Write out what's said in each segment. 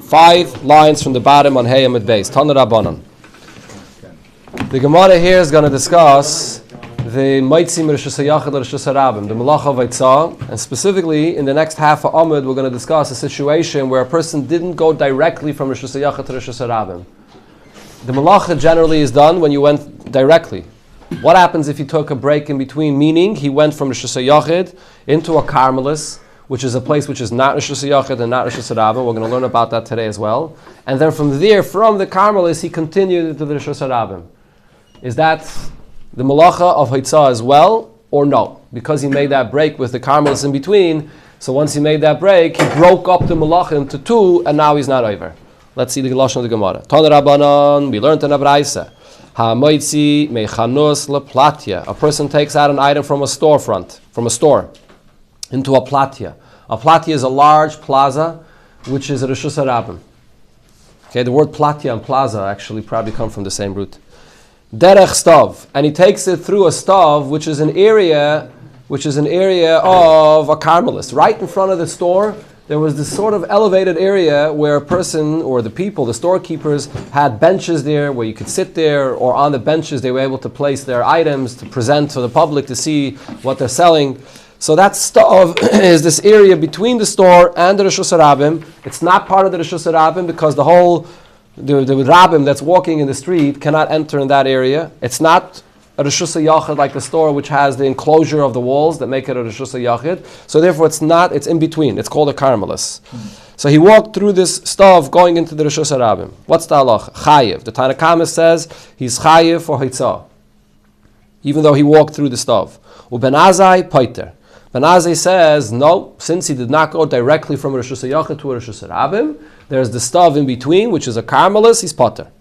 5 lines from the bottom on Hey Amid Beis. Tana Rabbanan. The Gemara here is going to discuss the Maitzim Rishus HaYachid Rishus HaRabim, the Malacha of Eitzah, and specifically in the next half of Amud we're going to discuss a situation where a person didn't go directly from Rishus HaYachid to Rishus HaRabim. The Malacha generally is done when you went directly. What happens if you took a break in between? Meaning he went from Rishus HaYachid into a Carmelis, which is a place which is not Rishus HaYachid and not Rishus HaRabim. We're going to learn about that today as well. And then from there, from the Carmelis, he continued into the Rishus HaRabim. Is that the Malacha of Haitzah as well, or no? Because he made that break with the Carmelis in between, so once he made that break, he broke up the Malacha into 2, and now he's not over. Let's see the Lashon of the Gemara. Tana Rabbanan, we learned in Abraisa. Ha-moitzi mechanus leplatya. A person takes out an item from a storefront, from a store, into a platya. A platya is a large plaza, which is a Rishus HaRabim. Okay, the word platya and plaza actually probably come from the same root. Derech stav, and he takes it through a stav, which is an area of a Carmelis. Right in front of the store, there was this sort of elevated area where a person or the people, the storekeepers, had benches there where you could sit there, or on the benches they were able to place their items to present to the public to see what they're selling. So that stav is this area between the store and the Rishus HaRabim. It's not part of the Rishus HaRabim because the Rabbim that's walking in the street cannot enter in that area. It's not a Rishus HaYachid like the store which has the enclosure of the walls that make it a Rishus HaYachid. So therefore it's in between. It's called a Carmelis. So he walked through this stav going into the Rishus HaRabim. What's the halach? Chayiv. The Tanna Kama says he's chayiv for Haitzah, even though he walked through the stav. Uben Azai Paiter. Ben Azai says, no, since he did not go directly from Rishus HaYachid to Rishus HaRabim, there's the stav in between, which is a Carmelis, he's Pater.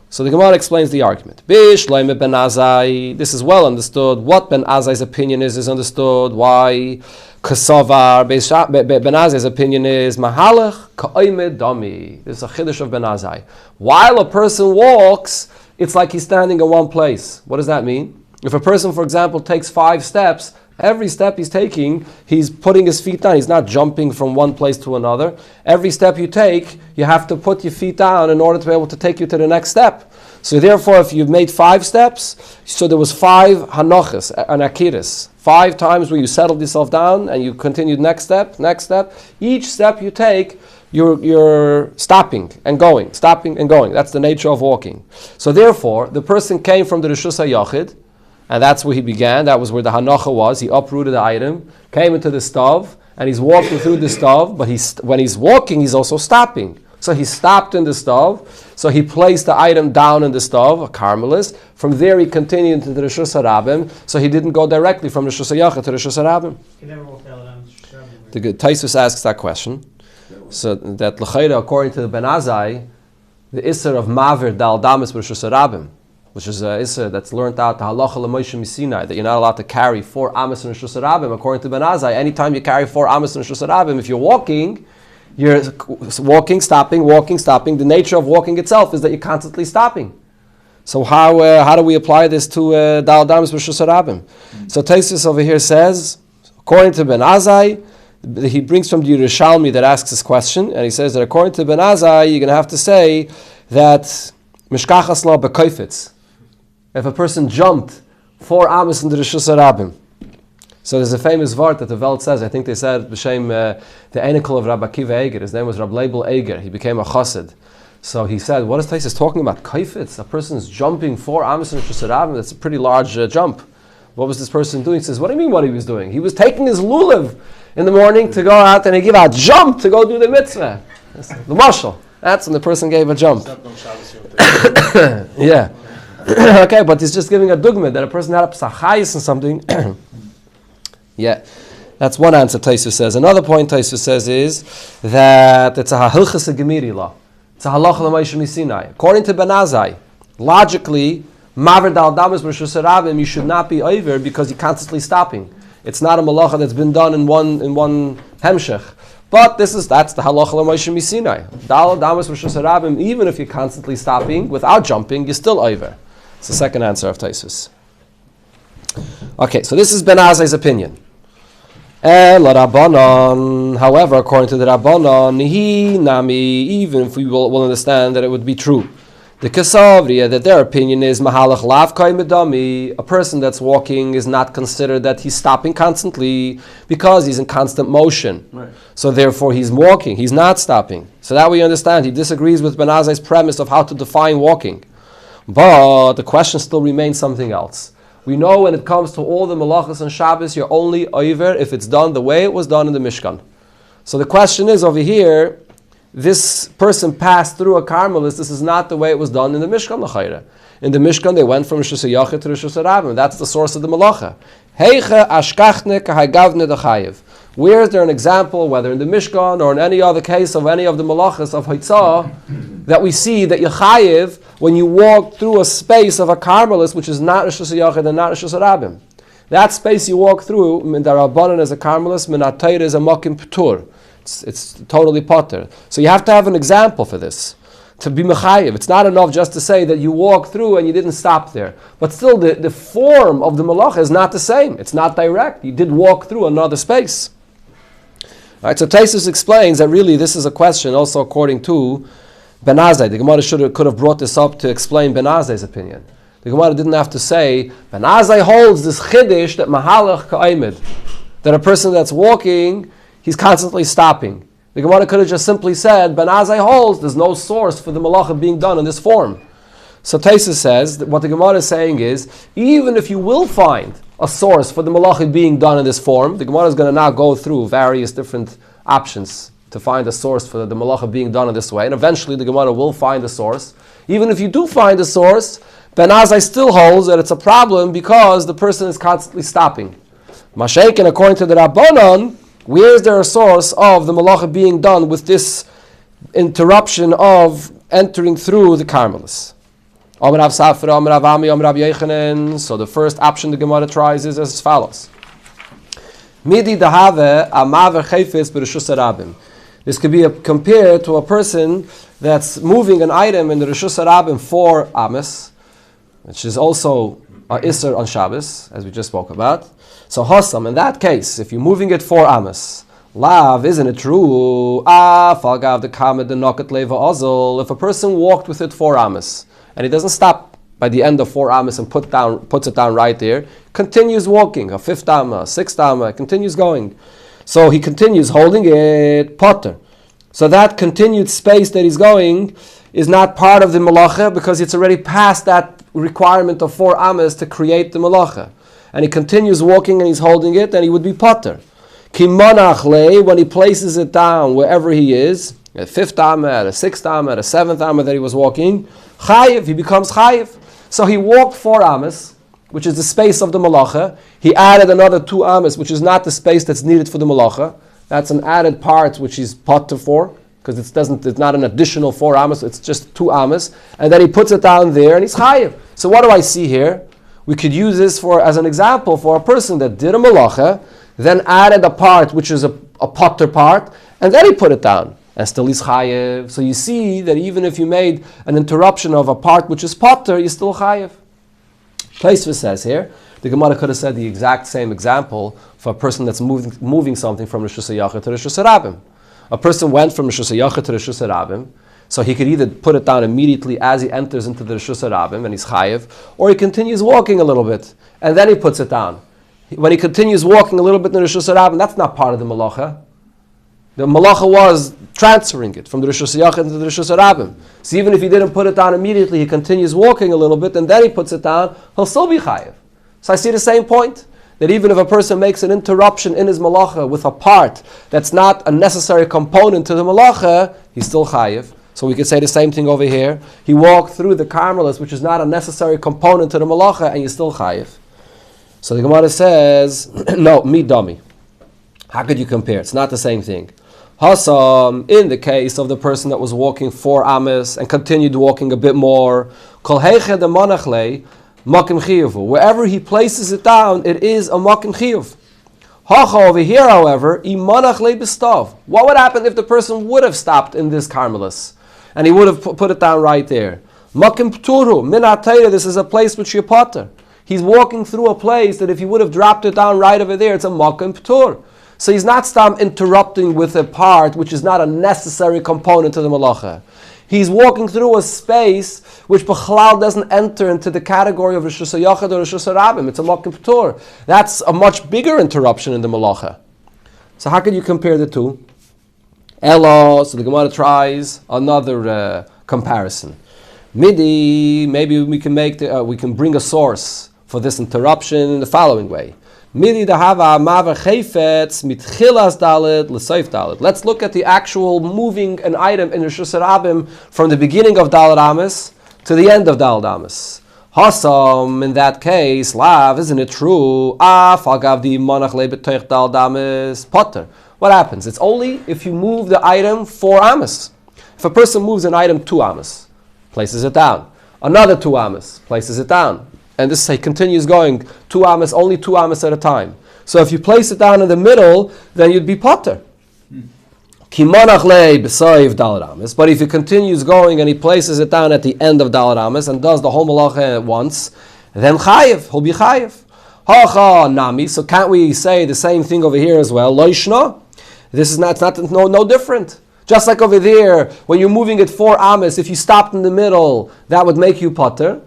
So the Gemara explains the argument. Bish Loime Ben Azai, this is well understood. What Ben Azai's opinion is understood. Why? Kasavar, Ben Azai's opinion is, Mahalach Ka'oime Dami. This is a chiddush of Ben Azai. While a person walks, it's like he's standing in one place. What does that mean? If a person, for example, takes 5 steps, every step he's taking, he's putting his feet down. He's not jumping from one place to another. Every step you take, you have to put your feet down in order to be able to take you to the next step. So therefore, if you've made 5 steps, so there was 5 hanochas, an akiris, 5 times where you settled yourself down and you continued next step. Each step you take, you're stopping and going. That's the nature of walking. So therefore, the person came from the Rishus HaYachid, and that's where he began. That was where the hanacha was. He uprooted the item, came into the stav, and he's walking through the stav, but when he's walking, he's also stopping. So he stopped in the stav, so he placed the item down in the stav, a Carmelis. From there he continued into the Rishus HaRabim, so he didn't go directly from Rishus HaYachid to Rishus HaRabim. He never walked out of Rishus HaRabim. The Taisus asks that question. So that l'chayra, according to the Ben Azai, the Isser of Mavir Dal Damas Rishus HaRabim, which is a Issa that's learned out the halacha l'Moshe Misinai, that you're not allowed to carry 4 amos in Rishus HaRabim. According to Ben Azai, anytime you carry 4 amos in Rishus HaRabim, if you're walking, stopping. The nature of walking itself is that you're constantly stopping. So how do we apply this to Dal Damas Rishus HaRabim? So Taisus over here says, according to Ben Azai, he brings from the Yerushalmi that asks this question, and he says that according to Ben Azai, you're going to have to say that Mishkachas lo b'koifetz. If a person jumped 4 amos in the Rishus HaRabim. So there's a famous vart that the Welt says, I think they said b'shem the enikel of Rabbi Akiva Eger. His name was Rab Leibel Eger. He became a chassid. So he said, what is Taisus talking about? Koifetz. A person's jumping 4 amos in Rishus HaRabim. That's a pretty large jump. What was this person doing? He says, what do you mean what he was doing? He was taking his lulav in the morning to go out and he gave a jump to go do the mitzvah. The mashal. That's when the person gave a jump. Yeah. Okay, but he's just giving a dugma that a person had a psachayis and something. Yeah. That's one answer Taisus says. Another point Taisus says is that it's a hilchas gemiri law. It's a halacha l'Moshe Misinai. According to Ben Azai, logically, maver dal damas b'Rishus HaRabim, you should not be over because you're constantly stopping. It's not a malacha that's been done in one hemshech. But that's the halacha l'Moshe Misinai. Dal damas Rishus HaRabim, even if you're constantly stopping without jumping, you're still over. It's the second answer of Taisus. Okay, so this is Ben Azai's opinion. And la Rabbanon, however, according to the Rabbanon, he nami, even if we will understand that it would be true. The Kasavriya, that their opinion is Mahalach Lav Kai Medami, a person that's walking is not considered that he's stopping constantly because he's in constant motion. Right. So therefore he's walking, he's not stopping. So that we understand. He disagrees with Ben Azai's premise of how to define walking. But the question still remains something else. We know when it comes to all the malachas and Shabbos, you're only over if it's done the way it was done in the Mishkan. So the question is over here, this person passed through a Carmelist. This is not the way it was done in the Mishkan l'chayra. In the Mishkan, they went from Rishus HaYachid to Rishus HaRabim. That's the source of the malacha. Heiche ashkachne kahagavne dechayev. Where is there an example, whether in the Mishkan or in any other case of any of the malachas of Haitzah, that we see that Yechayev, when you walk through a space of a Carmelist, which is not Rishus HaYachid and not Rishus HaRabim. That space you walk through, min darabanan as a Carmelist, min atayr is a makim p'tur. It's totally potter. So you have to have an example for this to be mechayev. It's not enough just to say that you walk through and you didn't stop there. But still, the form of the malacha is not the same. It's not direct. You did walk through another space. All right. So Taisus explains that really this is a question also according to Ben Azai. The Gemara could have brought this up to explain Ben Azai's opinion. The Gemara didn't have to say Ben Azai holds this chiddush that mahalach ka'aymed, that a person that's walking, he's constantly stopping. The Gemara could have just simply said, Ben Azai holds, there's no source for the malacha being done in this form. So Taisus says that what the Gemara is saying is, even if you will find a source for the malacha being done in this form, the Gemara is going to now go through various different options to find a source for the malacha being done in this way. And eventually the Gemara will find a source. Even if you do find a source, Ben Azai still holds that it's a problem because the person is constantly stopping. Mashaikin, according to the Rabbanon, where is there a source of the malacha being done with this interruption of entering through the Carmelis? So the first option the Gemara tries is as follows. This could be compared to a person that's moving an item in the Rishus HaRabim for Ames, which is also Isser on Shabbos, as we just spoke about. So Hossam, in that case, if you're moving it for Ames, Lav, isn't it true? Falgav the Kamed the Nokat Leva Ozil. If a person walked with it for Ames, and he doesn't stop by the end of 4 Ames and puts it down right there, continues walking, a 5th Amma, 6th Amma, continues going. So he continues holding it, potter. So that continued space that he's going is not part of the malacha because it's already past that requirement of 4 Ames to create the malacha. And he continues walking and he's holding it, and he would be potter. Kimonach le, when he places it down wherever he is, at 5th Amma, at a 6th Amma, at a 7th Amma that he was walking, chayiv, he becomes chayiv. So he walked 4 Ames, which is the space of the malacha. He added another 2 Ames, which is not the space that's needed for the malacha. That's an added part which he's potter for, because it's not an additional 4 Ames, it's just 2 Ames. And then he puts it down there and he's chayiv. So what do I see here? We could use this as an example for a person that did a malacha, then added a part which is a potter part, and then he put it down, and still he's chayev. So you see that even if you made an interruption of a part which is potter, you're still chayev. Tosfos says here, the Gemara could have said the exact same example for a person that's moving something from Rishus HaYachid to Rishus HaRabim. A person went from Rishus HaYachid to Rishus HaRabim, so he could either put it down immediately as he enters into the Rishus HaRabim and he's chayev, or he continues walking a little bit, and then he puts it down. When he continues walking a little bit in the Rishus HaRabim, that's not part of the malacha. The malacha was transferring it from the Rishus HaYachid to the Rishus HaRabim. So even if he didn't put it down immediately, he continues walking a little bit, and then he puts it down, he'll still be chayev. So I see the same point, that even if a person makes an interruption in his malacha with a part that's not a necessary component to the malacha, he's still chayev. So we could say the same thing over here. He walked through the Carmelis, which is not a necessary component to the malacha, and you're still chayev. So the Gemara says, no, mi dummy. How could you compare? It's not the same thing. Hassam, in the case of the person that was walking 4 Ames and continued walking a bit more, kol heiche de monachle, makim chiyuvu. Wherever he places it down, it is a makim chiyuv. Hacha over here, however, imonachle b'stav. What would happen if the person would have stopped in this Carmelis and he would have put it down right there? Makim p'turu, min atayra, this is a place which you potter. He's walking through a place that if he would have dropped it down right over there, it's a makim p'tur. So he's not interrupting with a part which is not a necessary component to the malacha. He's walking through a space which B'chalal doesn't enter into the category of Rishus HaYachid or Rishus HaRabim. It's a Mokim P'tur. That's a much bigger interruption in the malacha. So how can you compare the two? Elo, so the Gemara tries another comparison. Midi, maybe we can we can bring a source for this interruption in the following way. Midi dahava maver chayfetz mitchilas dalet l'seif dalet. Let's look at the actual moving an item in Rishus HaRabim from the beginning of Dalet Amis to the end of Dalet Amis. Hasam, in that case, lav, isn't it true? Fagav di monach lebetoich Dalet Amis potter. What happens? It's only if you move the item 4 Amis. If a person moves an item 2 Amis, places it down. Another 2 Amis, places it down. And this continues going 2 Amis, only 2 Amis at a time. So if you place it down in the middle, then you'd be potter. Kimonach le b'soiv Dalet Amis. But if he continues going and he places it down at the end of Dalet Amis and does the whole malacha at once, then chayiv, he'll be chayiv. Hacha nami. So can't we say the same thing over here as well? Lo yishna. This is no different. Just like over there, when you're moving it 4 Amis, if you stopped in the middle, that would make you potter.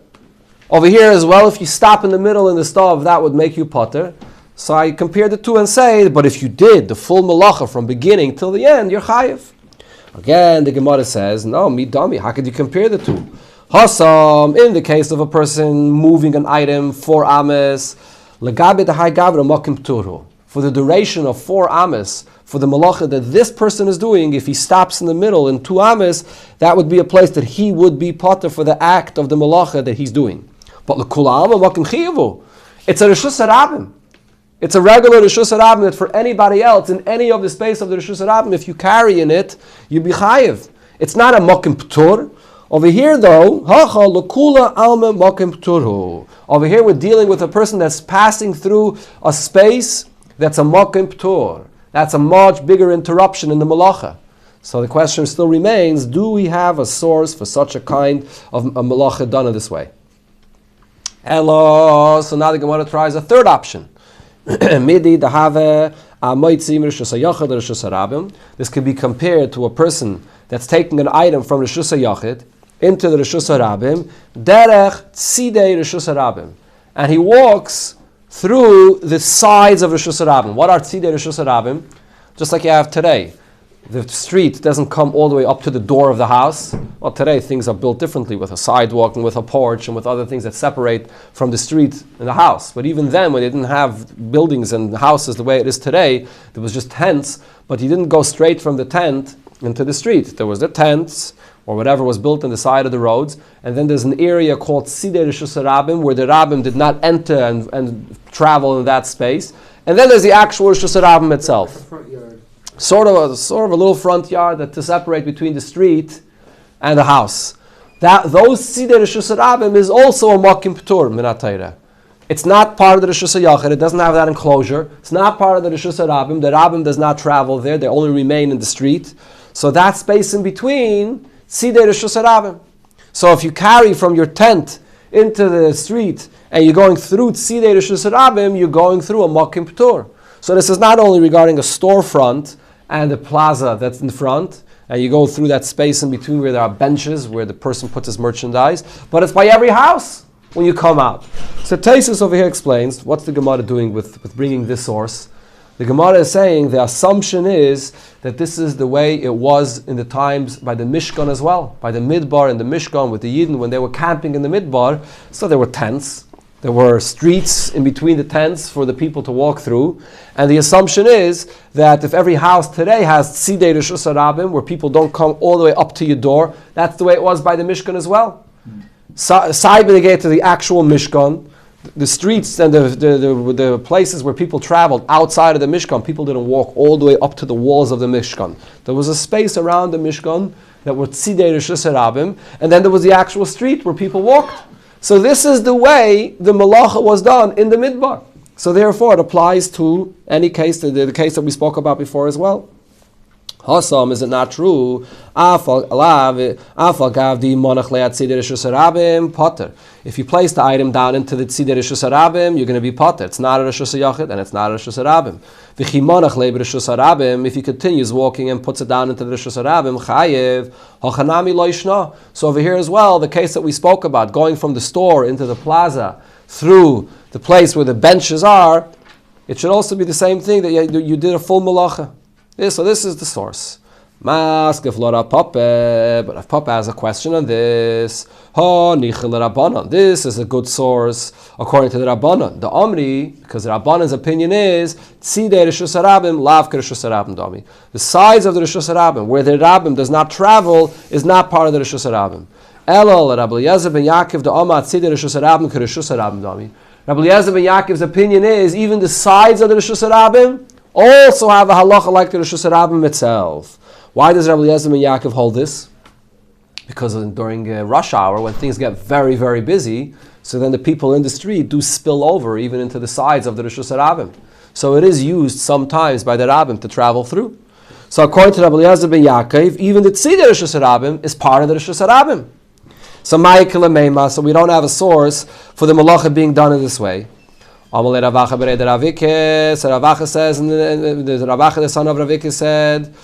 Over here as well, if you stop in the middle in the stove, that would make you potter. So I compare the two and say, but if you did the full malacha from beginning till the end, you're chayiv. Again, the Gemara says, no, mi dami, how could you compare the two? Hasam, in the case of a person moving an item 4 Amis, legabe dahai gavra makim pturu. For the duration of 4 Amis, for the malacha that this person is doing, if he stops in the middle in 2 Amis, that would be a place that he would be potter for the act of the malacha that he's doing. But l'kula alma makim chiyavu. It's a Rishus HaRabim. It's a regular Rishus HaRabim that for anybody else in any of the space of the Rishus HaRabim, if you carry in it, you be chayiv. It's not a makim p'tur. Over here though, hacha l'kula alma makim p'turhu. Over here we're dealing with a person that's passing through a space that's a makim p'tur. That's a much bigger interruption in the malacha. So the question still remains, do we have a source for such a kind of a malacha done in this way? Hello. So now the Gemara tries a third option. Midi dahave amoitzim Rishus HaYachid or Rishus HaRabim. This can be compared to a person that's taking an item from Rishus HaYachid into the Rishus HaRabim, derech tzidei Rishus HaRabim, and he walks through the sides of Rishus HaRabim. What are tzidei Rishus HaRabim? Just like you have today. The street doesn't come all the way up to the door of the house. Well, today things are built differently with a sidewalk and with a porch and with other things that separate from the street and the house. But even then, when they didn't have buildings and houses the way it is today, there was just tents, but you didn't go straight from the tent into the street. There was the tents or whatever was built on the side of the roads, and then there's an area called Tzidei Rishus HaRabim where the Rabbim did not enter and travel in that space. And then there's the actual Rishus HaRabim itself. Front yard. Sort of a little front yard that to separate between the street and the house. Those Tzidei Rishus HaRabim is also a Makim P'tur Minat Torah. It's not part of the Rishus HaYachid. It doesn't have that enclosure. It's not part of the Rishus HaRabim. The Rabbim does not travel there. They only remain in the street. So that space in between, Tzidei Rishus HaRabim. So if you carry from your tent into the street and you're going through Tzidei Rishus HaRabim, you're going through a Makim P'tur. So this is not only regarding a storefront and the plaza that's in front, and you go through that space in between where there are benches where the person puts his merchandise, but it's by every house when you come out. So Taisus over here explains, what's the Gemara doing with bringing this source? The Gemara is saying the assumption is that this is the way it was in the times by the Mishkan as well, by the Midbar and the Mishkan with the Yidden when they were camping in the Midbar. So there were tents. There were streets in between the tents for the people to walk through. And the assumption is that if every house today has Tzidei Rishus HaRabim, where people don't come all the way up to your door, that's the way it was by the Mishkan as well. Side gate to the actual Mishkan, the streets and the places where people traveled outside of the Mishkan, people didn't walk all the way up to the walls of the Mishkan. There was a space around the Mishkan that were Tzidei Rishus HaRabim, and then there was the actual street where people walked. So this is the way the malacha was done in the midbar. So therefore it applies to any case, the case that we spoke about before as well. Hasam, is it not true? If you place the item down into the Tzidei Rishus Harabim, you're going to be potter. It's not a Rishus Yachid and it's not a Rishus Harabim. If he continues walking and puts it down into the Rishus Harabim, chayev, hachanami lo yishna. So over here as well, the case that we spoke about, going from the store into the plaza through the place where the benches are, it should also be the same thing, that you did a full malacha. So this is the source. But if Papa has a question on this, this is a good source according to the Rabbanon. The Omri, because the Rabbanon's opinion is Tzidei Rishus Harabim, lav Rishus Harabim dami. The sides of the Rishus Harabim, where the Rabbim does not travel, is not part of the Rishus Harabim. Elul Rabbi Eliezer ben Yaakov the Omar Tzidei Rishus Harabim Rishus Harabim dami. Rabbi Eliezer ben Yaakov's opinion is even the sides of the Rishus Harabim also have a halacha like the Rishus Harabim itself. Why does Rabbi Eliezer ben Yaakov hold this? Because during rush hour, when things get very, very busy, so then the people in the street do spill over even into the sides of the Rishus Harabim. So it is used sometimes by the Rabbim to travel through. So according to Rabbi Eliezer ben Yaakov, even the Tzidei Rishus Harabim is part of the Rishus Harabim. So we don't have a source for the malacha being done in this way. Amalei Ravacha berei de Ravike, so Ravacha says, and the Ravacha, the son of Ravike, said,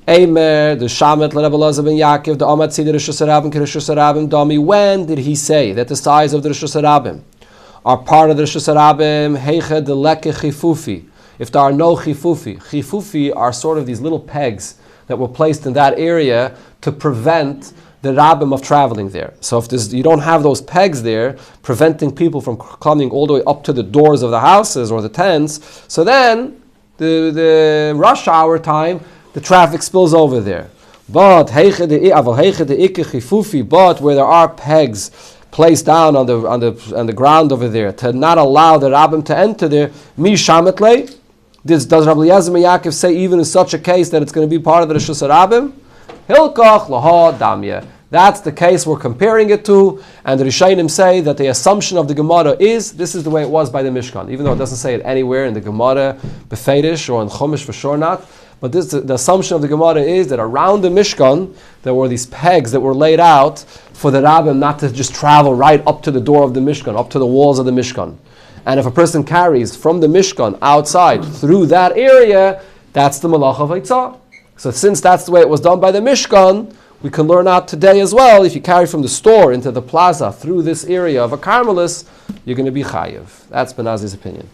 Eimer, the Shamet Rabbi Eliezer ben Yaakov, the Amad Tzidei Rishus Harabim Rishus Harabim dami. When did he say that the sides of the Rishus Harabim are part of the Rishus Harabim? Heiche de leke chifufi. If there are no chifufi are sort of these little pegs that were placed in that area to prevent the Rabbim of traveling there. So if you don't have those pegs there, preventing people from coming all the way up to the doors of the houses or the tents, so then the rush hour time, the traffic spills over there. But where there are pegs placed down on the ground over there to not allow the Rabbim to enter there, does Rabbi Eliezer ben Yaakov say even in such a case that it's going to be part of the Rishus Harabim? Hilkach laha damya. That's the case we're comparing it to, and the Rishonim say that the assumption of the Gemara is this is the way it was by the Mishkan, even though it doesn't say it anywhere in the Gemara, Befedish or in Chumash for sure not. But the assumption of the Gemara is that around the Mishkan there were these pegs that were laid out for the Rabbim not to just travel right up to the door of the Mishkan, up to the walls of the Mishkan. And if a person carries from the Mishkan outside through that area, that's the Malach of Eitzah. So since that's the way it was done by the Mishkan, we can learn out today as well, if you carry from the store into the plaza through this area of a Carmelis, you're going to be Chayiv. That's Ben Azai's opinion.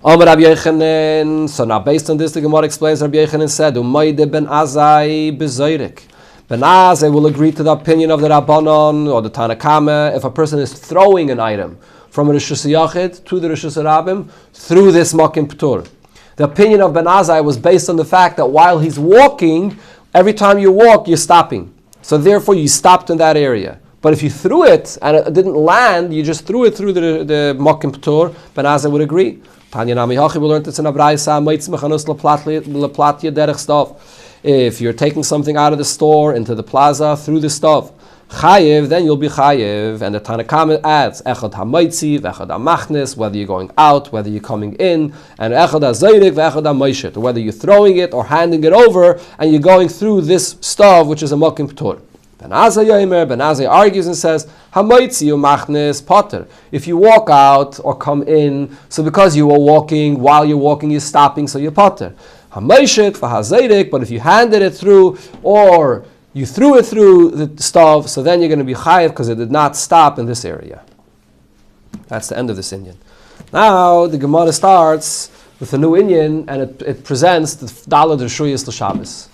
Amar Rabbi Yochanan. So now based on this, the Gemara explains Rabbi Yochanan said, Umayde Ben Azai bezoyrek. Ben Azai will agree to the opinion of the Rabbanon or the Tanakama if a person is throwing an item from a Rishus Yachid to the Rishus Harabim through this Makim P'tur. The opinion of Ben Azai was based on the fact that while he's walking, every time you walk, you're stopping. So therefore, you stopped in that area. But if you threw it and it didn't land, you just threw it through the Makim P'tur, Ben Azai would agree. Tanya Nami Hachi, we learned this in Abraisa, if you're taking something out of the store into the plaza through the stuff, Chayiv, then you'll be Chayiv. And the Tanakama adds, Echad HaMaitzi, Echad HaMachnes, whether you're going out, whether you're coming in, and Echad HaZayrik, Echad HaMaishet, whether you're throwing it or handing it over, and you're going through this stuff, which is a Makim P'tur. Ben Azai argues and says, HaMaitzi Umachnes Potter. If you walk out or come in, so because you were walking, while you're walking, you're stopping, so you're Potter. HaMaishet, VaHaZayrik, but if you handed it through, or you threw it through the stove, so then you're going to be chayiv because it did not stop in this area. That's the end of this inyan. Now the Gemara starts with a new inyan, and it presents the Daled Rishuyas l'Shabbos.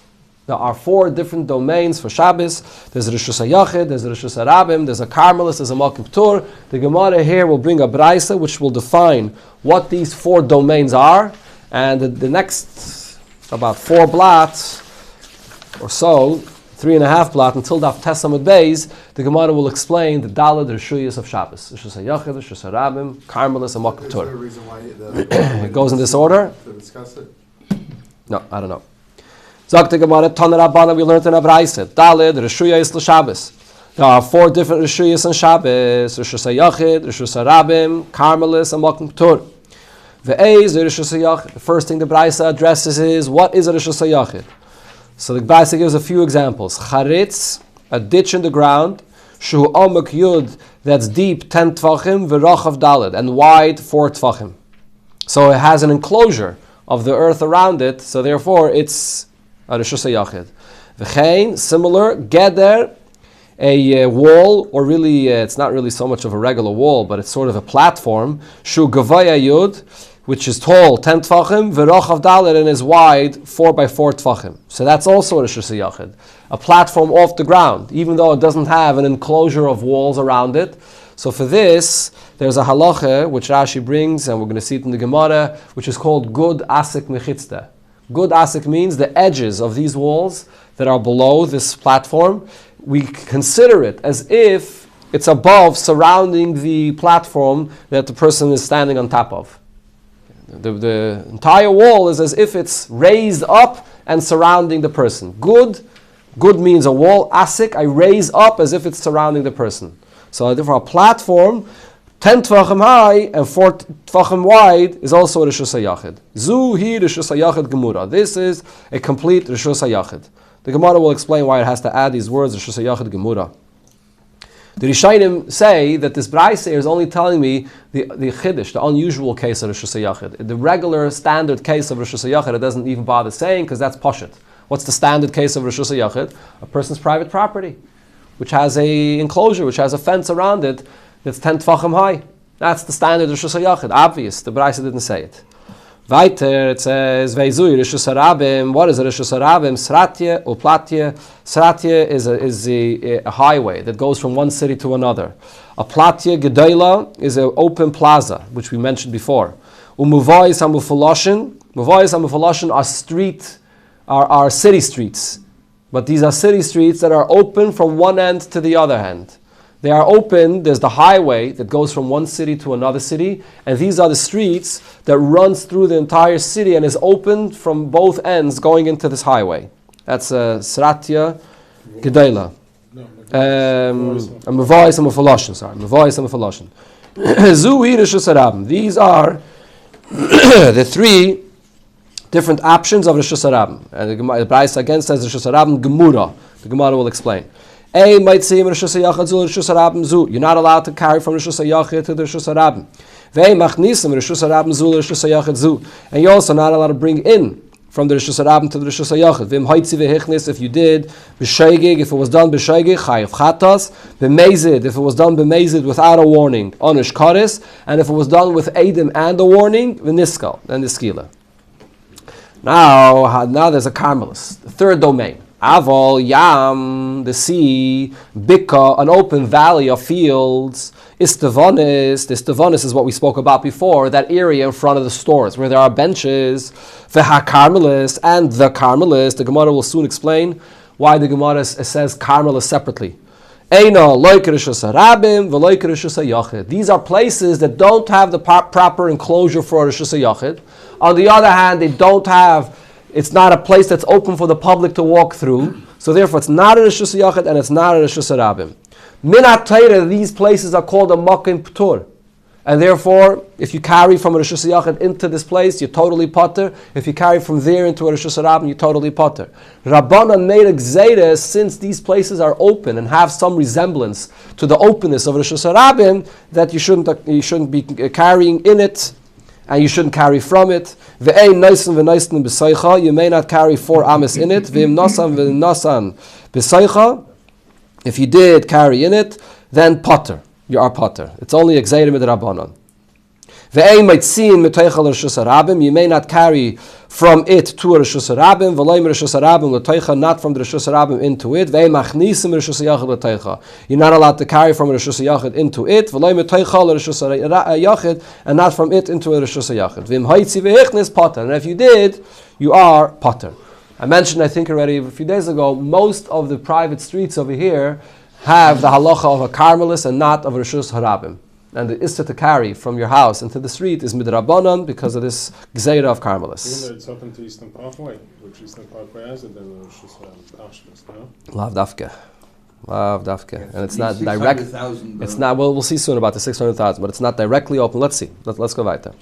There are 4 different domains for Shabbos. There's a Rishus HaYachid, there's a Rishus Harabim, there's a Carmelis, there's a Makim P'tur. The Gemara here will bring a Braisa which will define what these 4 domains are, and the next about 4 blots or so, 3.5 blot until Daf Tesamud Beis, the Gemara will explain the Daled Rishuyas of Shabbos. Rishus HaYachid, Rishus Harabim, Carmelis, and Makim P'tur. Is there a reason why it goes in this order? To discuss it? No, I don't know. Zok the Gemara, Taner Rabbana, we learned in Abraisa, Daled Rishuyas l'Shabbos. There are 4 different Rishuyas in Shabbos: Rishus HaYachid, Rishus Harabim, Carmelis, and Makim P'tur. The first thing the Braisa addresses is, what is a Rishus HaYachid? So the Gemara gives a few examples. Charitz, a ditch in the ground, shu omek yud, that's deep 10 tvachim, v'rochav daled, and wide 4 tvachim. So it has an enclosure of the earth around it, so therefore it's a reshus hayachid. V'chein, similar, geder, a wall, or really, it's not really so much of a regular wall, but it's sort of a platform, shu gavaya yud, which is tall 10 tfachim, v'rochav daled, and is wide 4 by 4 tfachim. So that's also a reshus hayachid, a platform off the ground, even though it doesn't have an enclosure of walls around it. So for this, there's a halacha which Rashi brings, and we're going to see it in the Gemara, which is called gud asik mechitzta. Gud asik means the edges of these walls that are below this platform. We consider it as if it's above, surrounding the platform that the person is standing on top of. The entire wall is as if it's raised up and surrounding the person. Good means a wall. Asik, I raise up as if it's surrounding the person. So therefore a platform 10 tvachim high and 4 tvachim wide is also a reshus hayachid. Zu hi reshus hayachid gemura. This is a complete reshus hayachid. The Gemara will explain why it has to add these words, reshus hayachid gemura. The Rishayim say that this Braise is only telling me the chiddush, the unusual case of reshus hayachid. The regular standard case of reshus hayachid, it doesn't even bother saying because that's pashut. What's the standard case of reshus hayachid? A person's private property, which has a enclosure, which has a fence around it, that's 10 tfachim high. That's the standard reshus hayachid. Obvious. The Braise didn't say it. Weiter, it says, Veizui reshus harabim. What is a reshus harabim? Sratye uplatye. Sratye is a highway that goes from one city to another. A platye gedola is an open plaza, which we mentioned before. Umuvayis hamufaloshin. Muvayis hamufaloshin are city streets. But these are city streets that are open from one end to the other end. They are open, there's the highway that goes from one city to another city, and these are the streets that runs through the entire city and is open from both ends going into this highway. That's Sratya Gedela. Mavais and Mufaloshin, sorry. Mavais and Mufaloshin. Zuhi Reshus harabim. These are the 3 different options of Reshus harabim. And the Braise again says Reshus harabim Gemura. The Gemara will explain. You're not allowed to carry from Reshus hayachid to the Reshus harabim. And you're also not allowed to bring in from the Reshus harabim to the Reshus hayachid. If you did, if it was done b'sheigig, chayav chatas. B'mezid, if it was done b'mezid without a warning, onish kares. And if it was done with edim and a warning, v'niskal, then the skila. Now there's a Carmelis, the 3rd domain. Aval, Yam, the sea, Bika, an open valley of fields, Istavanis. The Istavanis is what we spoke about before, that area in front of the stores where there are benches, Veha Carmelis, and the Carmelis. The Gemara will soon explain why the Gemara says Carmelis separately. Eina, loik reshus harabim, v'loik reshus hayachid. These are places that don't have the proper enclosure for reshus hayachid. On the other hand, it's not a place that's open for the public to walk through, so therefore it's not a reshus hayachid and it's not a reshus harabim. Min ha'Torah, these places are called a makim p'tur, and therefore, if you carry from a reshus hayachid into this place, you're totally potter. If you carry from there into a reshus harabim, you're totally potter. Rabbanan made a gzeira, since these places are open and have some resemblance to the openness of reshus harabim, that you shouldn't be carrying in it. And you shouldn't carry from it. You may not carry 4 amas in it. If you did carry in it, then potter. You are potter. It's only a gzeira midrabanan. You may not carry from it to a reshus harabim, not from the reshus harabim into it. You're not allowed to carry from a reshus hayachid into it, and not from it into a reshus hayachid. And if you did, you are potter. I mentioned, I think already a few days ago, most of the private streets over here have the halacha of a Carmelis and not of a reshus harabim. And the issa to carry from your house into the street is midrabanan because of this gzeira of Carmelis. Even though it's open to Eastern Parkway, which Eastern Parkway has it, then it's just Auschwitz, no? Lav dafke. And it's not direct. It's not. Well, we'll see soon about the 600,000, but it's not directly open. Let's see. Let's go weiter.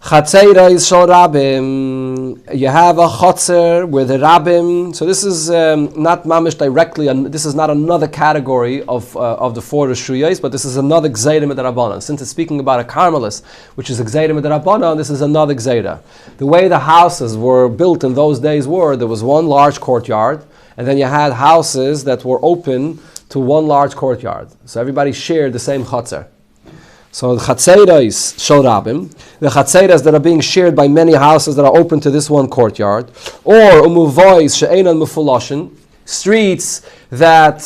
Chatzeiros shel Rabbim. You have a chotzer with the Rabbim. So this is not mamish directly. This is not another category of the four Rishuyos, but this is another gzeira midrabanan. Since it's speaking about a Carmelis, which is a gzeira midrabanan, this is another gzeira. The way the houses were built in those days there was one large courtyard, and then you had houses that were open to one large courtyard. So everybody shared the same chotzer. So the chatzeiros shel Rabbim, the chatzeiros that are being shared by many houses that are open to this one courtyard, or umuvois she'enan mufuloshin, streets that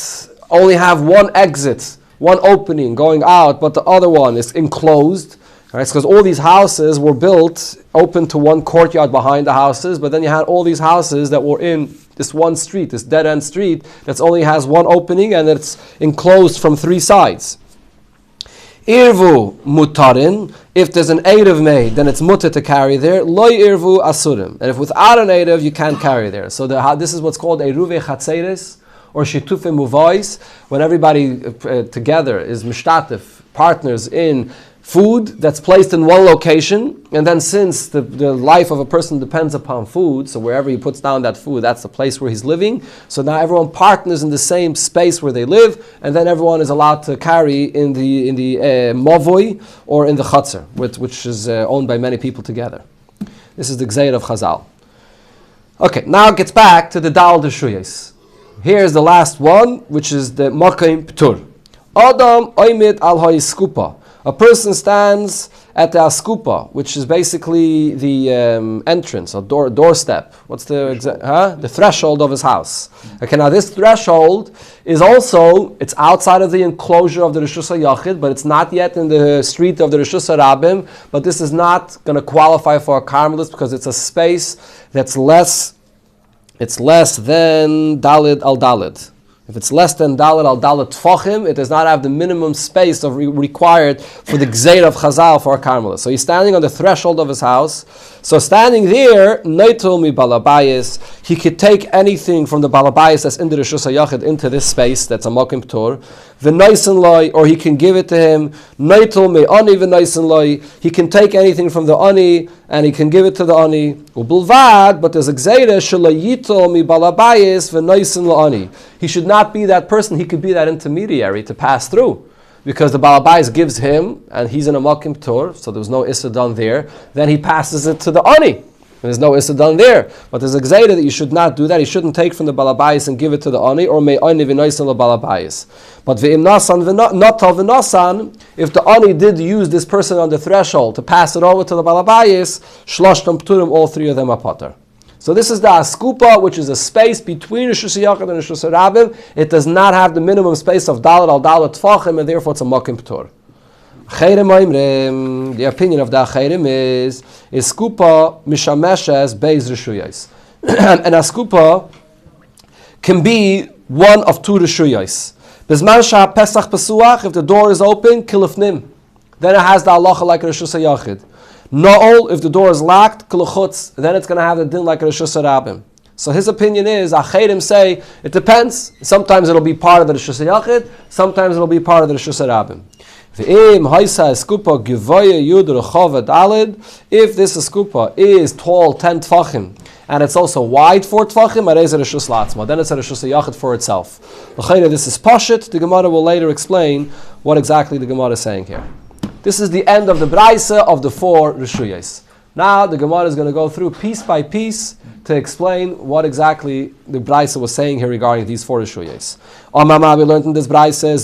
only have one exit, one opening going out, but the other one is enclosed. Right? It's because all these houses were built open to one courtyard behind the houses, but then you had all these houses that were in this one street, this dead-end street, that only has one opening and it's enclosed from three sides. Irvu mutarin, if there's an Erev made, then it's mutter to carry there. Loi irvu asurim, and if without an Erev, you can't carry there. So this is what's called eruve chatzeres, or shitufe muvais, when everybody together is mishtatif, partners in food that's placed in one location, and then since the life of a person depends upon food, so wherever he puts down that food, that's the place where he's living. So now everyone partners in the same space where they live, and then everyone is allowed to carry in the mavoi or in the chatzar, which is owned by many people together. This is the gzeir of Chazal. Okay, now it gets back to the Dal Deshuyes. Here's the last one, which is the Makim Ptur. Adam oimid al ha'iskupa. A person stands at the askupa, which is basically the entrance, or doorstep. What's the threshold of his house? Okay, now this threshold is also, it's outside of the enclosure of the Rishus HaYachid, but it's not yet in the street of the Rishus HaRabim, but this is not going to qualify for a Carmelist because it's a space that's less than Dalid al Dalid. If it's less than Dalet al Dalet Tfachim, it does not have the minimum space required for the Gzeir of Chazal for a Carmelist. So he's standing on the threshold of his house. So standing there, Neitul mi Balabayis, he could take anything from the Balabayis that's in the Rishus HaYachid into this space, that's a Mokim Ptur. V'noisen loy, or he can give it to him. Neitul mi Ani v'noisen loy, he can take anything from the Ani, and he can give it to the Ani. Ubulvad, but there's a Gzeira, Shalayitul mi Balabayis v'noisen lo Ani. He should not be that person, he could be that intermediary to pass through. Because the Balabais gives him, and he's in a Makim Ptur, so there's no Issa done there, then he passes it to the Ani. There's no Issa done there. But there's a Gzeira that you should not do that. You shouldn't take from the Balabais and give it to the Ani, or may Ani v'noisen le Balabais. But v'im nasan v'notal v'nosan, if the Ani did use this person on the threshold to pass it over to the Balabais, shloshtam Pturim, all three of them are pater. So this is the askupa, which is a space between Rishus HaYachid and Rishus HaRabim. It does not have the minimum space of Dalet al Dalet Tfachim, and therefore it's a Makim Ptur. The opinion of the Acheirim is skupa mishameshes beis Rishuyos. And a skupa can be one of two Rishuyos. Bizman shah Pesach Pesuach, if the door is open, kilifnim. Then it has the halacha like Rishus HaYachid. No'ol, if the door is locked, k'luchutz, then it's going to have the din like a Rishus HaRabim. So his opinion is, Acheirim say, it depends. Sometimes it'll be part of the Rishus HaYachid, sometimes it'll be part of the Rishus HaRabim. If this skupa is tall 10 tfachim, and it's also wide 4 tfachim, then it's a Rishus HaYachid for itself. This is Pashit. The Gemara will later explain what exactly the Gemara is saying here. This is the end of the Braisa of the 4 Rishuyos. Now the Gemara is going to go through piece by piece to explain what exactly the Braisa was saying here regarding these 4 Rishuyos. We learned in this Braisa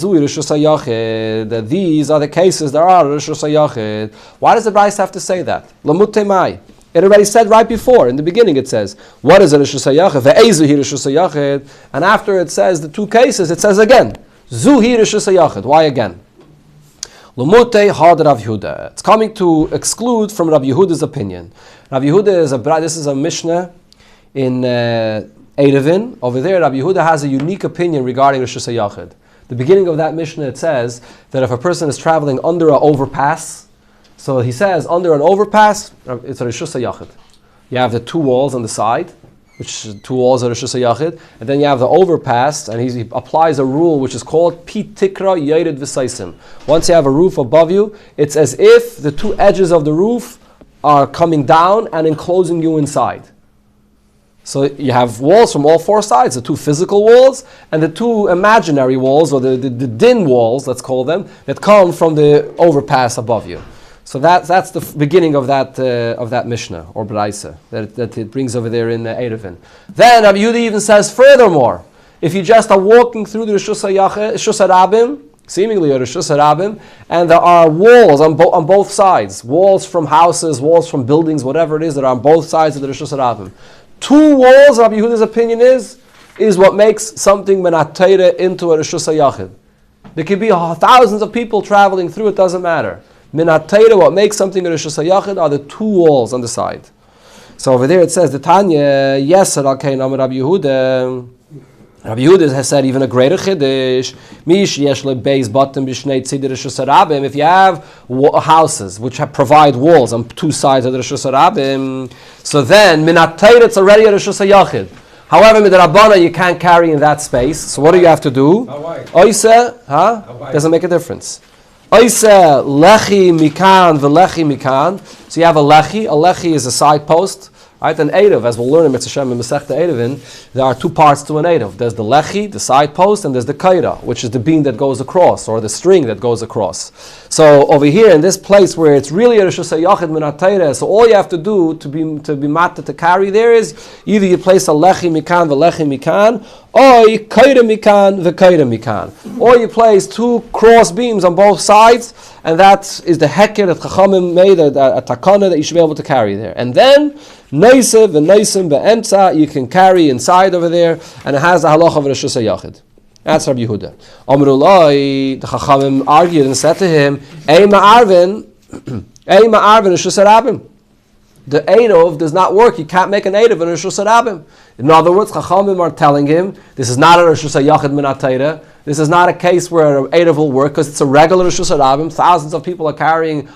that these are the cases that are Rishus HaYachid. Why does the Braisa have to say that? Lamut mai. It already said right before, in the beginning it says, what is a Rishus HaYachid? Ve'ezu hi Rishus HaYachid. And after it says the 2 cases, it says again, Zuhi Rishus HaYachid. Why again? It's coming to exclude from Rabbi Yehuda's opinion. Rabbi Yehuda this is a Mishnah in Erevin. Over there, Rabbi Yehuda has a unique opinion regarding Rishus HaYachid. The beginning of that Mishnah, it says that if a person is traveling under an overpass, so he says under an overpass, it's a Rishus HaYachid. You have the 2 walls on the side, which 2 walls are Rishus HaYachid, and then you have the overpass, and he applies a rule which is called Pi Tikra Yered V'Saisim. Once you have a roof above you, it's as if the 2 edges of the roof are coming down and enclosing you inside. So you have walls from all four sides, the two physical walls and the two imaginary walls, or the din walls, let's call them, that come from the overpass above you. So that's the beginning of that Mishnah, or Braisa, that it brings over there in Eruvin. Then Rabbi Yehuda even says furthermore, if you just are walking through the Rishus HaRabim, seemingly a Rishus HaRabim, and there are walls on both sides, walls from houses, walls from buildings, whatever it is, that are on both sides of the Rishus HaRabim. Two walls, Rabbi Yehuda's opinion is what makes something Minat Torah into a Rishus HaYachid. There could be thousands of people traveling through, it doesn't matter. Minat Torah, what makes something a Rishus HaYachid are the two walls on the side. So over there it says, the Tanya, yes, Rabbi Yehuda. Rabbi Yehuda has said even a greater chiddush. If you have houses which provide walls on two sides of the Rishus HaRabim, so then Minat Torah it's already a Rishus HaYachid. However, Midrabana you can't carry in that space. So what do you have to do? Oise, doesn't make a difference. Oise lechi mikan v'lechi mikan. So you have a lechi. A lechi is a side post. Right, an Eidov, as we'll learn in Mitzvah Shem and Masechta Eidovin, there are two parts to an Eidov. There's the lechi, the side post, and there's the kaira, which is the beam that goes across, or the string that goes across. So over here in this place where it's really a Rishus HaYachid Minat Torah, so all you have to do to be matter to carry there is either you place a lechi mikan v'lechi mikan, or kaira mikan v'kaira mikan, or you place two cross beams on both sides, and that is the heker that Chachamim made, a takana that you should be able to carry there. And then Noisev and Noisim be'emtza you can carry inside over there, and it has the halacha of Rishus HaYachid. That's Rabbi Yehuda. Amrullah, the Chachamim argued and said to him, Ei ma'arvin Rishus HaRabim. The Eidov does not work. You can't make an Eidov in Rishus HaRabim. In other words, Chachamim are telling him, this is not a Rishus HaYachid Minat Torah. This is not a case where an Eidov will work, because it's a regular Rishus HaRabim. Thousands of people are traveling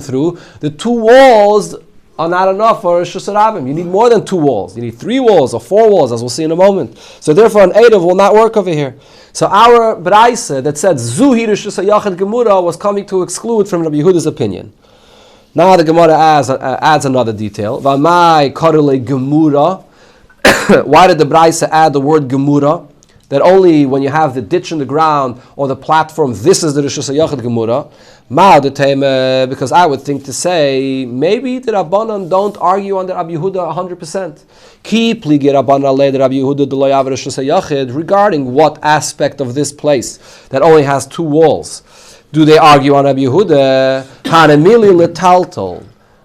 through. The two walls are not enough for a Rishus HaRabim. You need more than two walls. You need 3 walls or 4 walls, as we'll see in a moment. So therefore, an Eidov will not work over here. So our Braisa that said Zuhi Rishus HaYachid Gemura was coming to exclude from Rabbi Yehuda's opinion. Now the Gemara adds another detail. V'mai karule Gemura. Why did the Braisa add the word Gemura? That only when you have the ditch in the ground or the platform, this is the Rishus HaYachid Gemura. Because I would think to say, maybe the Rabbanan don't argue on the Rabbi Yehuda 100%. Regarding what aspect of this place that only has 2 walls. Do they argue on Rabbi Yehuda?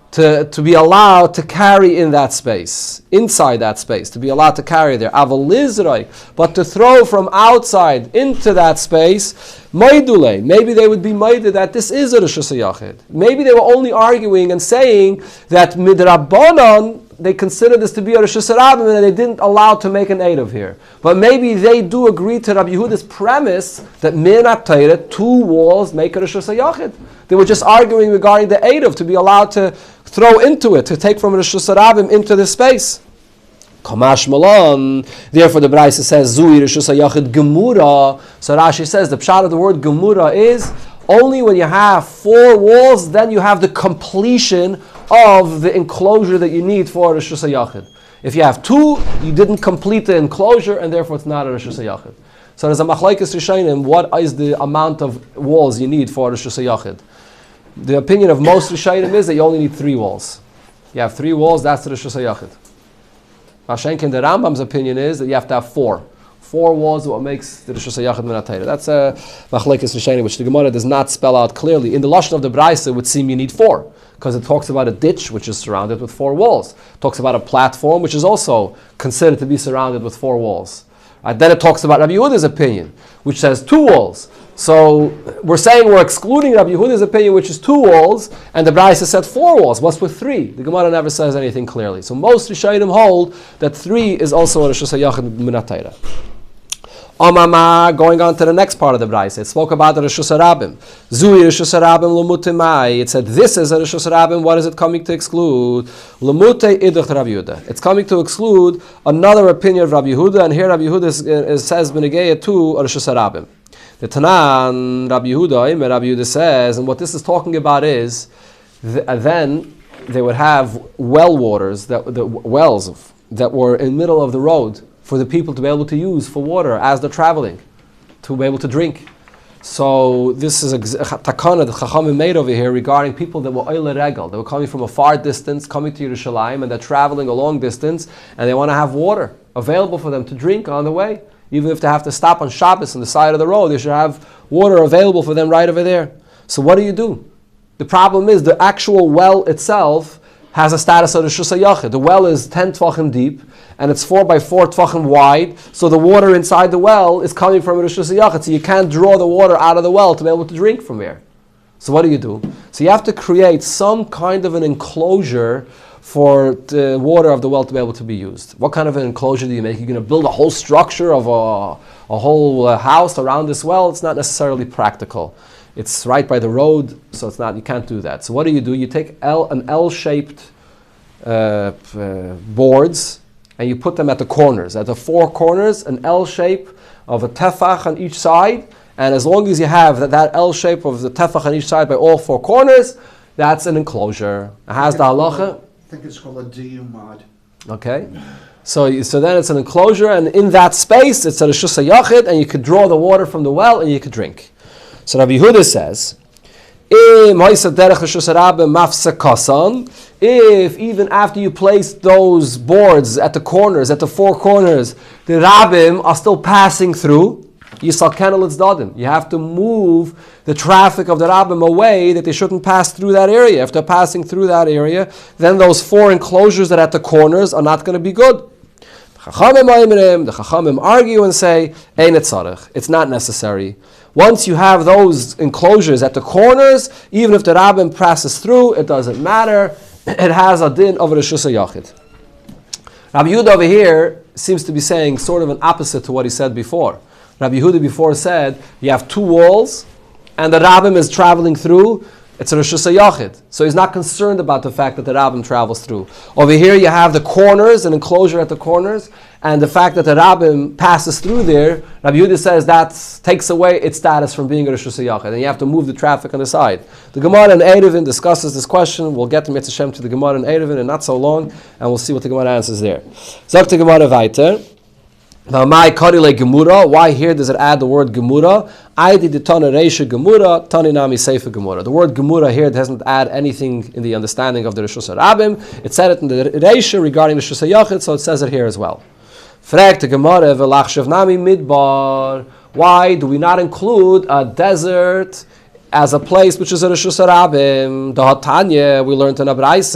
To be allowed to carry in that space, inside that space, to be allowed to carry there. But to throw from outside into that space, maidule. Maybe they would be maided that this is a Rishus HaYachid. Maybe they were only arguing and saying that midrabanan they consider this to be a Rishus HaRabim and they didn't allow to make an Eidov here. But maybe they do agree to Rabbi Yehuda's premise that Minat Torah, 2 walls make a Rishus HaYachid. They were just arguing regarding the Eidov to be allowed to throw into it, to take from Rishus HaRabim into this space. Kamash Malon. Therefore the Braisa says Zui Rishus HaYachid Gemura. So Rashi says the pshat of the word Gemura is only when you have 4 walls, then you have the completion of the enclosure that you need for Rishus HaYachid. If you have 2, you didn't complete the enclosure, and therefore it's not a Rishus HaYachid. So there's a machlekes Rishonim, what is the amount of walls you need for Rishus HaYachid? The opinion of most Rishonim is that you only need 3 walls. You have 3 walls, that's the Rishus HaYachid. Mashenkin, the Rambam's opinion is that you have to have 4. 4 walls is what makes the Rishus HaYachid Minat Torah. That's a machlekes Rishonim, which the Gemara does not spell out clearly. In the Lashon of the Braisa, it would seem you need 4, because it talks about a ditch which is surrounded with 4 walls. It talks about a platform which is also considered to be surrounded with 4 walls. Then it talks about Rabbi Yehuda's opinion, which says 2 walls. So we're saying we're excluding Rabbi Yehuda's opinion, which is 2 walls, and the Braisa said 4 walls. What's with 3? The Gemara never says anything clearly. So most Rishonim hold that 3 is also a Rishus HaYachid Minat Torah. Going on to the next part of the Braisa, it spoke about the Rishus HaRabim. Zui Rishus HaRabim l'mutimai. It said this is a Rishus HaRabim. What is it coming to exclude? L'mutei iduch Rabbi Yehuda. It's coming to exclude another opinion of Rabbi Yehuda, and here Rabbi Yehuda says b'negeya to a Rishus HaRabim. The Tanan Rabbi Yehuda says, and what this is talking about is then they would have well waters, the wells that were in the middle of the road for the people to be able to use for water as they're traveling, to be able to drink. So this is a takana that Chachamim made over here regarding people that were oile regel. They were coming from a far distance, coming to Yerushalayim, and they're traveling a long distance, and they want to have water available for them to drink on the way. Even if they have to stop on Shabbos on the side of the road, they should have water available for them right over there. So what do? The problem is the actual well itself has a status of Reshus HaYachid. The well is 10 tvachim deep, and it's 4 by 4 tvachim wide, so the water inside the well is coming from Reshus HaYachid, so you can't draw the water out of the well to be able to drink from there. So what do? So you have to create some kind of an enclosure for the water of the well to be able to be used. What kind of an enclosure do you make? You're going to build a whole structure of a whole house around this well? It's not necessarily practical. It's right by the road, so it's not. You can't do that. So what do? You take an L-shaped boards, and you put them at the corners. At the 4 corners, an L shape of a tefach on each side, and as long as you have that L shape of the tefach on each side by all 4 corners, that's an enclosure. It has the halacha. I think it's called a diyumad. Okay. So then it's an enclosure, and in that space, it's a Reshus HaYachid, and you could draw the water from the well, and you could drink. So Rabbi Yehuda says, if even after you place those boards at the corners, at the 4 corners, the rabbim are still passing through, you have to move the traffic of the rabbim away, that they shouldn't pass through that area. If they're passing through that area, then those 4 enclosures that are at the corners are not going to be good. The Chachamim argue and say, it's not necessary. Once you have those enclosures at the corners, even if the rabbin passes through, it doesn't matter. It has a din of Reshus HaYachid. Rabbi Yehuda over here seems to be saying sort of an opposite to what he said before. Rabbi Yehuda before said, you have 2 walls, and the rabbin is traveling through, it's a Reshus HaYachid. So he's not concerned about the fact that the rabbin travels through. Over here you have the corners, an enclosure at the corners, and the fact that the rabbin passes through there, Rabbi Yehuda says that takes away its status from being a Reshus HaYachid, and you have to move the traffic on the side. The Gemara in Eruvin discusses this question. We'll get to Mitzvah Shem to the Gemara in Eruvin in not so long, and we'll see what the Gemara answers there. Sagt the Gemara weiter. Why here does it add the word Gemura? The word Gemura here doesn't add anything in the understanding of the Reshus HaRabim. It said it in the Reisha regarding the Reshus HaYachid, so it says it here as well. Why do we not include a desert as a place which is a Reshus HaRabim? The Hatanya, we learned in Abraise,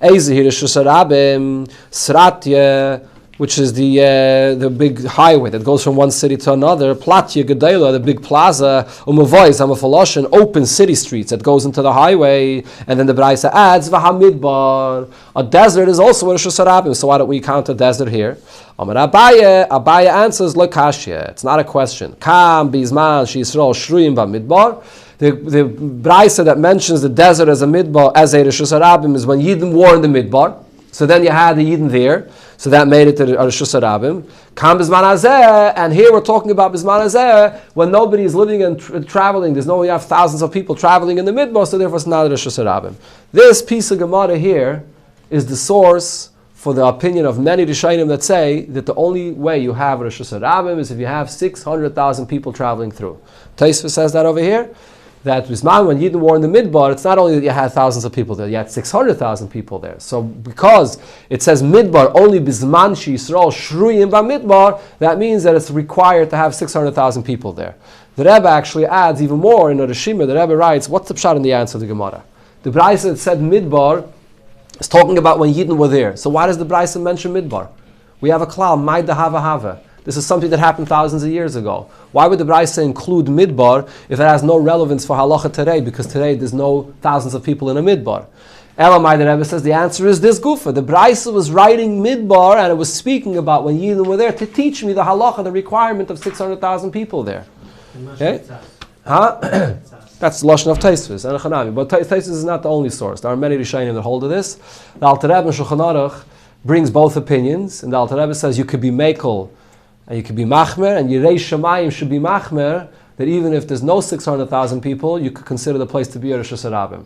Eizeh Reshus HaRabim, Sratya, which is the big highway that goes from one city to another, Platya Gedela, the big plaza, Umavois, Hamafaloshin, open city streets that goes into the highway, and then the Braisa adds, Vahamidbar, a desert is also a Reshus HaRabim, so why don't we count a desert here? Amar Abaye answers, Lokashya, it's not a question. Kam Bizman Shisrael Shruyim Bamidbar. The Braisa that mentions the desert as a midbar, as a Reshus HaRabim, is when Yidden were in the midbar, so then you had the Yidden there, so that made it to Reshus HaRabim. Kam Bizman Hazeh, and here we're talking about Bizman Hazeh, when nobody is living and traveling, you have thousands of people traveling in the midbar, so therefore it's not Reshus HaRabim. This piece of Gemara here is the source for the opinion of many Rishonim that say that the only way you have Reshus HaRabim is if you have 600,000 people traveling through. Tosfos says that over here, that Bisman, when Yidden were in the Midbar, it's not only that you had thousands of people there, you had 600,000 people there. So because it says Midbar, only Bisman Yisrael Shruyim Bamidbar, that means that it's required to have 600,000 people there. The Rebbe actually adds even more in the Rishima. The Rebbe writes, what's the pshat in the answer to the Gemara? The Braisa that said Midbar is talking about when Yidden were there. So why does the Braisa mention Midbar? We have a klal, Maida Hava Hava. This is something that happened thousands of years ago. Why would the Braisa include Midbar if it has no relevance for halacha today? Because today there's no thousands of people in a Midbar. Elamai, the Rebbe says the answer is this gufa. The Braisa was writing Midbar and it was speaking about when Yidden were there to teach me the halacha, the requirement of 600,000 people there. Okay? Huh? That's Lashon of Tosfos and Chanami. But Tosfos is not the only source. There are many Rishonim that hold to this. The Alter Rebbe and Shulchan Aruch brings both opinions, and the Alter Rebbe says you could be mekel and you could be machmer, and Yirei Shamayim should be machmer, that even if there's no 600,000 people, you could consider the place to be a Reshus HaRabim.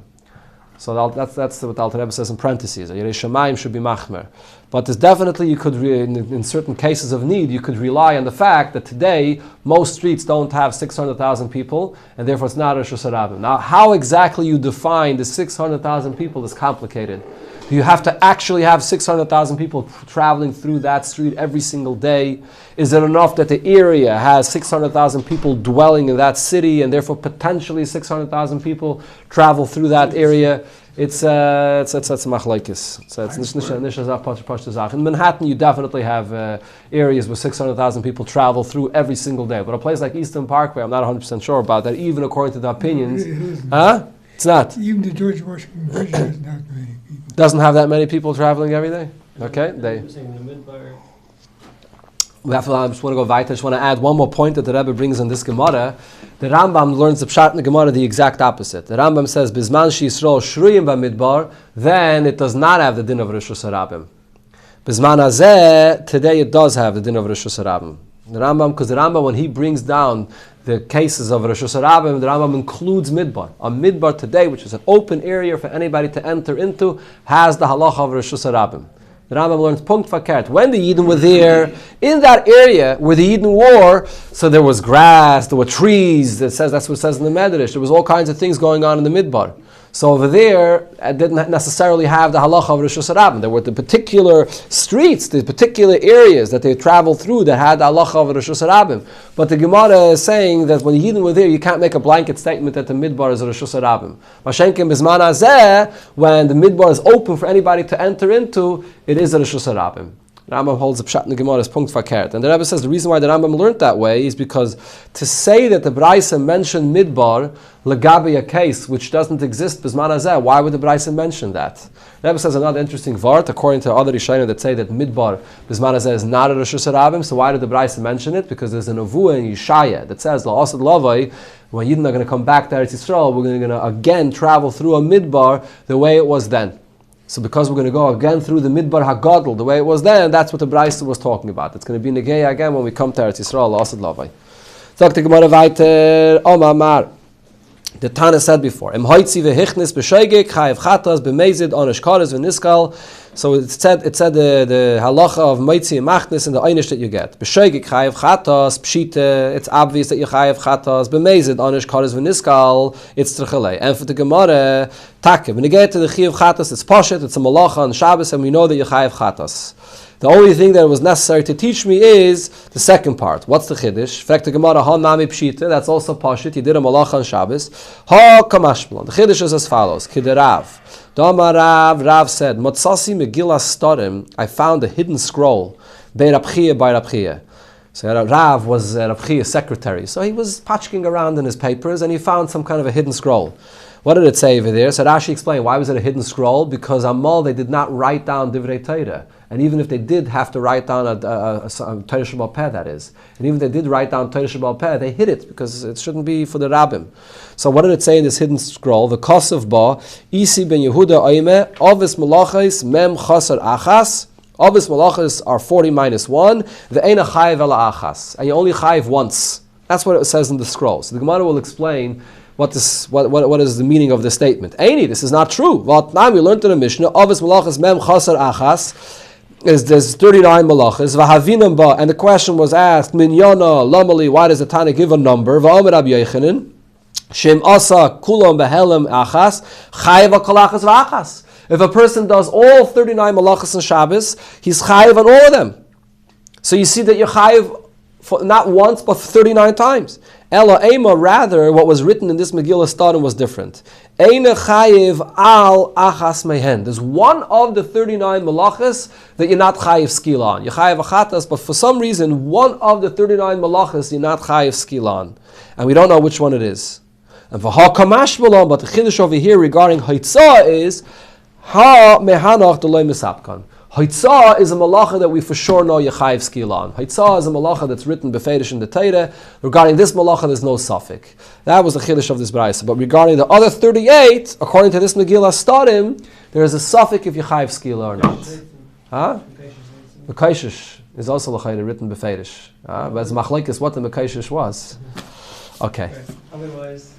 So that's what the Alter Rebbe says in parentheses. Yerei Shamayim should be machmer. But there's definitely, you could, in certain cases of need, you could rely on the fact that today most streets don't have 600,000 people, and therefore it's not Rosh Hashanah. Now, how exactly you define the 600,000 people is complicated. Do you have to actually have 600,000 people traveling through that street every single day? Is it enough that the area has 600,000 people dwelling in that city, and therefore potentially 600,000 people travel through that area? It's machlekes. In Manhattan, you definitely have areas where 600,000 people travel through every single day. But a place like Eastern Parkway, I'm not 100% sure about that, even according to the opinions. It's not. Even the George Washington Bridge doesn't have many people. Doesn't have that many people traveling every day? Okay. I just want to go weiter. I just want to add one more point that the Rebbe brings in this Gemara. The Rambam learns the Pshat in the Gemara the exact opposite. The Rambam says, Bizman shi Yisrael shruyim b'midbar, then it does not have the din of Rosh Hashanah. Bizman hazeh, today it does have the din of Rosh Hashanah. The Rambam, because the Rambam, when he brings down the cases of Rosh Hashanah, the Rambam includes Midbar. A Midbar today, which is an open area for anybody to enter into, has the halacha of Rosh Hashanah. The Rambam learns punkt fakert. When the Yidden were there, in that area where the Yidden were, so there was grass, there were trees. That's what it says in the Medrash. There was all kinds of things going on in the Midbar. So over there, it didn't necessarily have the halacha of Rosh Hashanah. There were the particular streets, the particular areas that they traveled through that had the halacha of Rosh Hashanah. But the Gemara is saying that when the Yidden were there, you can't make a blanket statement that the Midbar is Rosh Hashanah. Mashenkin bizman hazeh, when the Midbar is open for anybody to enter into, it is a Rosh Hashanah. Rambam holds the pshat in the Gemara as punkt fakert. And the Rebbe says the reason why the Rambam learned that way is because to say that the Braisa mentioned Midbar legabi a case which doesn't exist bizman hazeh, why would the Braisa mention that? The Rebbe says another interesting vart according to other Rishonim that say that Midbar bizman hazeh is not a Rosh Hashanah. So why did the Braisa mention it? Because there's a nevuah in Yeshaya that says la'asad lavai, when Yidden are going to come back to Eretz Yisrael, we're going to again travel through a Midbar the way it was then. So because we're going to go again through the Midbar HaGadol, the way it was then, that's what the Braisa was talking about. It's going to be Negeya again when we come to Eretz Yisrael, Asad Lavai. Sagt die Gemara weiter, Omar. The Tana said before, Im Hoitzi vehichnis b'shoigik, chayev chatas, b'mezid, onish kares v'niskal. So it said the halacha of Moitzi and Machnis and the einish that you get. B'shoigik, chayev chatas, pshita, it's obvious that you chayev chatas, b'mezid, onish kares v'niskal, it's trichalei. And for the Gemara, take, when you get to the chayev chatas, it's poshet, it's a malacha on Shabbos, and we know that you chayev chatas. The only thing that was necessary to teach me is the second part. What's the chiddush? Frek the Gemara, ha nami pshita, that's also pashit. You did a malacha on Shabbos. Ha kamashmalon. The chiddush is as follows. Kiderav. Dama Rav said, Motsasi Megillah Storim, I found a hidden scroll. Bei Rab Chiya by Rab Chiya. So Rav was Rab Chiya's secretary. So he was patching around in his papers and he found some kind of a hidden scroll. What did it say over there? So Rashi explained, why was it a hidden scroll? Because Amal, they did not write down Divrei Torah. And even if they did have to write down a Torah Shebal Peh, that is. And even if they did write down Torah Shebal Peh, they hid it because it shouldn't be for the Rabbim. So what did it say in this hidden scroll? The Kosev Ba, Isi ben Yehuda Oime, Ovis Malachis, Mem Chaser Achas. Ovis Malachis are 40 minus 1. The Eina Chayev Ela Achas. And you only Chayev once. That's what it says in the scroll. So the Gemara will explain what is the meaning of this statement. Eini, this is not true. Well, now we learned in the Mishnah, Ovis Malachis Mem Chaser Achas. There's 39 malachas. V'havinam ba, and the question was asked, Minyana lamali, why does the Tana give a number? V'omer Rabbi Yochanan, Shem asa kulam behelem achas, chayev kolachas v'achas. If a person does all 39 malachas in Shabbos, he's chayev on all of them. So you see that you're chayev for not once, but 39 times. Ela ema, rather, what was written in this Megillah Starim was different. Eina chayev al achas mehen. There's one of the 39 malachas that you're not chayev skil on. You're chayev achatas, but for some reason, one of the 39 malachas you're not chayev skil on. And we don't know which one it is. And for ha kamash malon, but the chiddush over here regarding haitzah is ha mehanach delay misapkan. Haitzah is a malacha that we for sure know Yechayev skil on. Haitzah is a malacha that's written befedish in the Torah. Regarding this malacha, there's no suffix. That was the chiddush of this brayso. But regarding the other 38, according to this Megillah Starim, there is a suffix if Yechayev skil or not. Huh? Mekaishish is also l'chayda written befedish. But it's machlekes what the mekaishish was. Okay. Otherwise.